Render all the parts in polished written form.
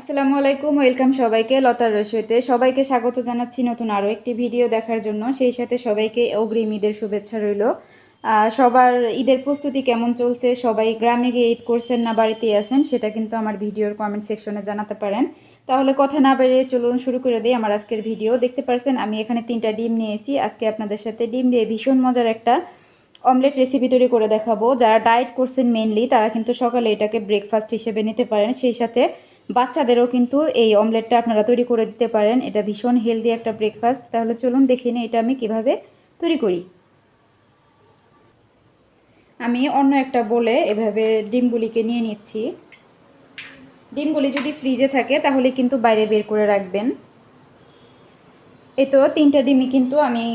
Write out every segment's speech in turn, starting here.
আসসালামু আলাইকুম, ওয়েলকাম সবাইকে লতার রসুইতে। সবাইকে স্বাগত জানাচ্ছি নতুন আরও একটি ভিডিও দেখার জন্য। সেই সাথে সবাইকে অগ্রিম ঈদের শুভেচ্ছা রইল। সবার ঈদের প্রস্তুতি কেমন চলছে, সবাই গ্রামে গিয়ে ঈদ করছেন না বাড়িতেই আছেন, সেটা কিন্তু আমার ভিডিওর কমেন্ট সেকশনে জানাতে পারেন। তাহলে কথা না বেরিয়ে চলুন শুরু করে দিই আমার আজকের ভিডিও। দেখতে পারছেন আমি এখানে 3টা ডিম নিয়েছি। আজকে আপনাদের সাথে ডিম দিয়ে ভীষণ মজার একটা অমলেট রেসিপি তৈরি করে দেখাবো। যারা ডায়েট করছেন মেনলি তারা কিন্তু সকালে এটাকে ব্রেকফাস্ট হিসেবে নিতে পারেন। সেই সাথে বাচ্চাদেরও কিন্তু এই অমলেটটা আপনারা তৈরি করে দিতে পারেন। এটা ভীষণ হেলদি একটা ব্রেকফাস্ট। তাহলে চলুন দেখে নিই এটা আমি কিভাবে তৈরি করি। আমি অন্য একটা বলে এভাবে ডিমগুলিকে নিয়ে নিচ্ছি। ডিমগুলি যদি ফ্রিজে থাকে তাহলে কিন্তু বাইরে বের করে রাখবেন। এই তো 3টা ডিমই কিন্তু আমি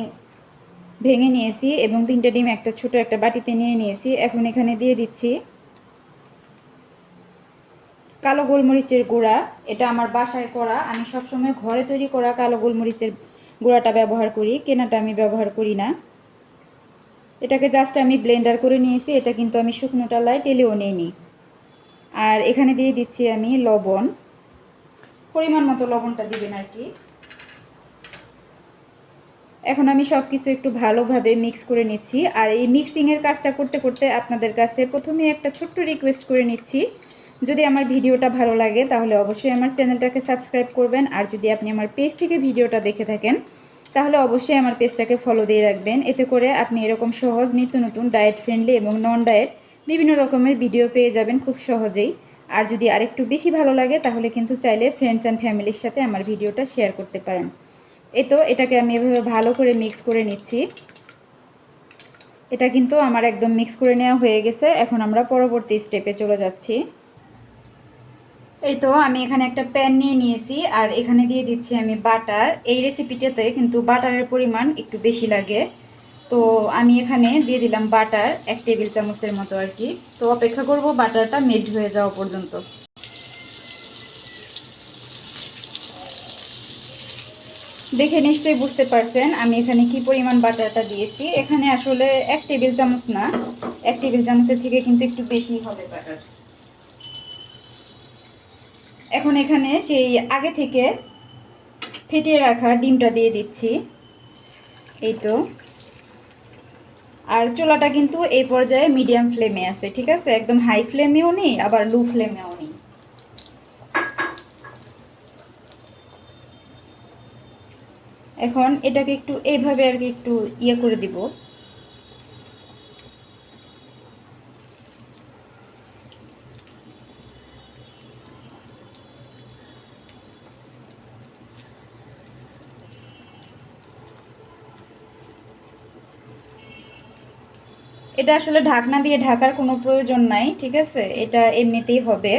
ভেঙে নিয়েছি এবং 3টা ডিম একটা ছোট একটা বাটিতে নিয়ে নিয়েছি। এখন এখানে দিয়ে দিচ্ছি কালো গোলমরিচের গুঁড়া। এটা আমার বাসায় করা, আমি সবসময় ঘরে তৈরি করা কালো গোলমরিচের গুঁড়াটা ব্যবহার করি, কেনাটা আমি ব্যবহার করি না। এটাকে জাস্ট আমি ব্লেন্ডার করে নিয়েছি, এটা কিন্তু আমি শুকনো টালায় টেলেও নিইনি। আর এখানে দিয়ে দিচ্ছি আমি লবণ, পরিমাণ মতো লবণটা দিবেন আর কি। এখন আমি সব কিছু একটু ভালোভাবে মিক্স করে নিচ্ছি। আর এই মিক্সিংয়ের কাজটা করতে করতে আপনাদের কাছে প্রথমে একটা ছোট্ট রিকোয়েস্ট করে নিচ্ছি, যদি আমার ভিডিওটা ভালো লাগে তাহলে অবশ্যই আমার চ্যানেলটাকে সাবস্ক্রাইব করবেন। আর যদি আপনি আমার পেজ থেকে ভিডিওটা দেখে থাকেন তাহলে অবশ্যই আমার পেজটাকে ফলো দিয়ে রাখবেন। এতে করে আপনি এরকম সহজ নিত্য নতুন ডায়েট ফ্রেন্ডলি এবং নন ডায়েট বিভিন্ন রকমের ভিডিও পেয়ে যাবেন খুব সহজেই। আর যদি আরেকটু বেশি ভালো লাগে তাহলে কিন্তু চাইলে ফ্রেন্ডস অ্যান্ড ফ্যামিলির সাথে আমার ভিডিওটা শেয়ার করতে পারেন। এই তো এটাকে আমি এভাবে ভালো করে মিক্স করে নিচ্ছি। এটা কিন্তু আমার একদম মিক্স করে নেওয়া হয়ে গেছে। এখন আমরা পরবর্তী স্টেপে চলে যাচ্ছি। এই তো আমি এখানে একটা প্যান নিয়ে নিয়েছি আর এখানে দিয়ে দিচ্ছি আমি বাটার। এই রেসিপিটাতে কিন্তু বাটারের পরিমাণ একটু বেশি লাগে, তো আমি এখানে দিয়ে দিলাম বাটার 1 টেবিল চামচের মতো আর কি। তো অপেক্ষা করব বাটারটা মেল্ট হয়ে যাওয়া পর্যন্ত। দেখে নিশ্চয়ই বুঝতে পারছেন আমি এখানে কি পরিমাণ বাটারটা দিয়েছি। এখানে আসলে 1 টেবিল চামচ না, 1 টেবিল চামচের থেকে কিন্তু একটু বেশি হবে বাটার। এখন এখানে সেই আগে থেকে ফেটিয়ে রাখা ডিমটা দিয়ে দিচ্ছি। এই তো, আর চুলাটা কিন্তু এই পর্যায়ে মিডিয়াম ফ্লেমে আছে, ঠিক আছে? একদম হাই ফ্লেমেও নেই আবার লো ফ্লেমেও নেই। এখন এটাকে একটু এইভাবে আর কি একটু ইয়ে করে দিব। এটা আসলে ঢাকনা দিয়ে ঢাকার কোনো প্রয়োজন নাই, ঠিক আছে? এটা এমনিতেই হবে।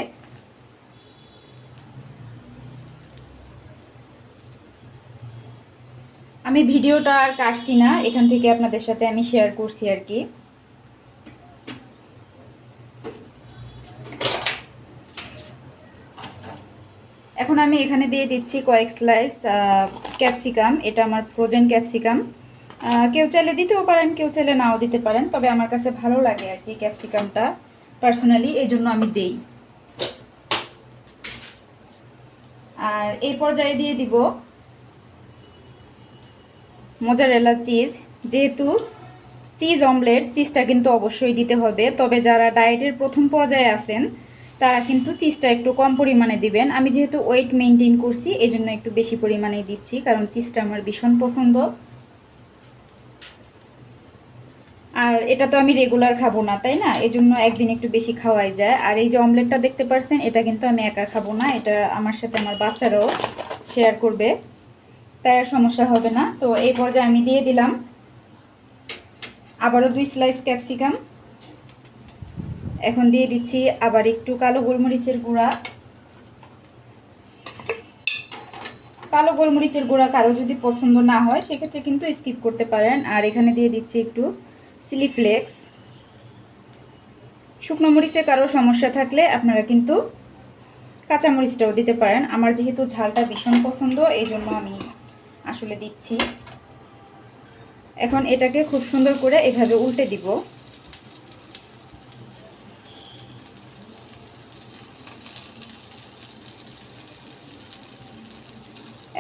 আমি ভিডিওটা আর কাটছি না, এখান থেকে আপনাদের সাথে আমি শেয়ার করছি আর কি। এখন আমি এখানে দিয়ে দিচ্ছি কয়েক স্লাইস ক্যাপসিকাম। এটা আমার ফ্রোজেন ক্যাপসিকাম। কেউ চাইলে দিতেও পারেন, কেউ চাইলে নাও দিতে পারেন, তবে আমার কাছে ভালো লাগে আর কি ক্যাপসিকামটা পার্সোনালি, এই জন্য আমি দেই। আর এই পর্যায়ে দিয়ে দিব মোজারেলা চিজ। যেহেতু চিজ অমলেট, চিজটা কিন্তু অবশ্যই দিতে হবে, তবে যারা ডায়েটের প্রথম পর্যায়ে আছেন তারা কিন্তু চিজটা একটু কম পরিমাণে দিবেন। আমি যেহেতু ওয়েট মেনটেন করছি এই জন্য একটু বেশি পরিমাণে দিচ্ছি, কারণ চিজটা আমার ভীষণ পছন্দ। আর এটা তো আমি রেগুলার খাবো না, তাই না? এই জন্য একদিন একটু বেশি খাওয়াই যায়। আর এই যে অমলেটটা দেখতে পাচ্ছেন, এটা কিন্তু আমি একা খাবো না, এটা আমার সাথে আমার বাচ্চারাও শেয়ার করবে, তাই আর সমস্যা হবে না। তো এই পর্যায়ে আমি দিয়ে দিলাম আবারও 2 স্লাইস ক্যাপসিকাম। এখন দিয়ে দিচ্ছি আবার একটু কালো গোলমরিচের গুঁড়া। কালো গোলমরিচের গুঁড়া কারো যদি পছন্দ না হয় সেক্ষেত্রে কিন্তু স্কিপ করতে পারেন। আর এখানে দিয়ে দিচ্ছি একটু চিলি ফ্লেক্স। শুকনো মরিচে কারো সমস্যা থাকলে আপনারা কিন্তু কাঁচা মরিচটাও দিতে পারেন। আমার যেহেতু ঝালটা ভীষণ পছন্দ এই জন্য আমি আসলে দিচ্ছি। এখন এটাকে খুব সুন্দর করে এভাবে উল্টে দিব।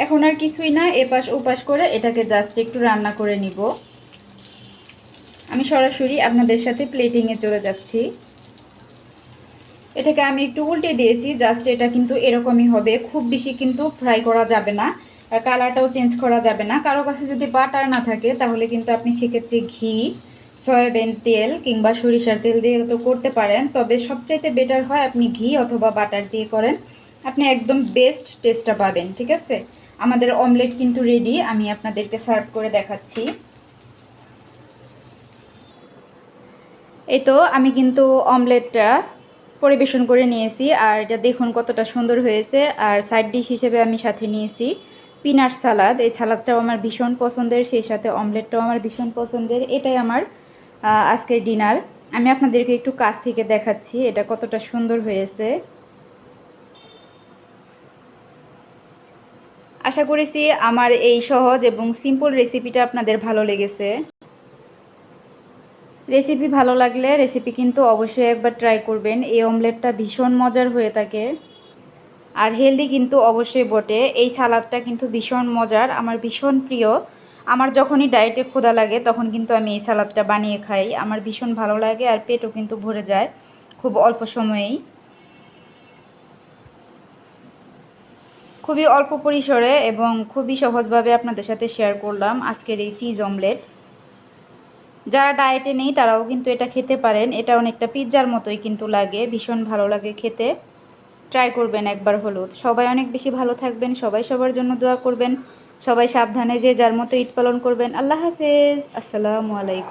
এখন আর কিছুই না, এপাশ ওপাশ করে এটাকে জাস্ট একটু রান্না করে নিব। আমি সরাসরি আপনাদের সাথে প্লেটিংয়ে চলে যাচ্ছি। এটাকে আমি একটু উল্টে দিয়েছি, জাস্ট এটা কিন্তু এরকমই হবে, খুব বেশি কিন্তু ফ্রাই করা যাবে না, আর কালারটাও চেঞ্জ করা যাবে না। কারো কাছে যদি বাটার না থাকে তাহলে কিন্তু আপনি সেক্ষেত্রে ঘি, সয়াবিন তেল কিংবা সরিষার তেল দিয়ে তো করতে পারেন, তবে সবচাইতে বেটার হয় আপনি ঘি অথবা বাটার দিয়ে করেন, আপনি একদম বেস্ট টেস্টটা পাবেন। ঠিক আছে, আমাদের অমলেট কিন্তু রেডি, আমি আপনাদেরকে সার্ভ করে দেখাচ্ছি। এই তো আমি কিন্তু অমলেটটা পরিবেশন করে নিয়েছি, আর এটা দেখুন কতটা সুন্দর হয়েছে। আর সাইড ডিশ হিসেবে আমি সাথে নিয়েছি পিনাট সালাদ। এই সালাদটাও আমার ভীষণ পছন্দের, সেই সাথে অমলেটটাও আমার ভীষণ পছন্দের। এটাই আমার আজকের ডিনার। আমি আপনাদেরকে একটু কাছ থেকে দেখাচ্ছি এটা কতটা সুন্দর হয়েছে। আশা করেছি আমার এই সহজ এবং সিম্পল রেসিপিটা আপনাদের ভালো লেগেছে। রেসিপি ভালো লাগলে রেসিপি কিন্তু অবশ্যই একবার ট্রাই করবেন। এই অমলেটটা ভীষণ মজার হয়ে থাকে আর হেলদি কিন্তু অবশ্যই বটে। এই সালাদটা কিন্তু ভীষণ মজার, আমার ভীষণ প্রিয়। আমার যখনই ডায়েটে ক্ষুধা লাগে তখন কিন্তু আমি এই সালাদটা বানিয়ে খাই, আমার ভীষণ ভালো লাগে আর পেটও কিন্তু ভরে যায় খুব অল্প সময়েই। খুবই অল্প পরিসরে এবং খুবই সহজভাবে আপনাদের সাথে শেয়ার করলাম আজকের এই চিজ অমলেট। যারা ডায়েটে নেই তারাও কিন্তু এটা খেতে পারেন, এটা অনেকটা পিৎজার মতোই কিন্তু লাগে, ভীষণ ভালো লাগে খেতে। ট্রাই করবেন একবার হলেও। সবাই অনেক বেশি ভালো থাকবেন, সবাই সবার জন্য দোয়া করবেন, সবাই সাবধানে যে যার মতো ঈদ পালন করবেন। আল্লাহ হাফেজ, আসসালামু আলাইকুম।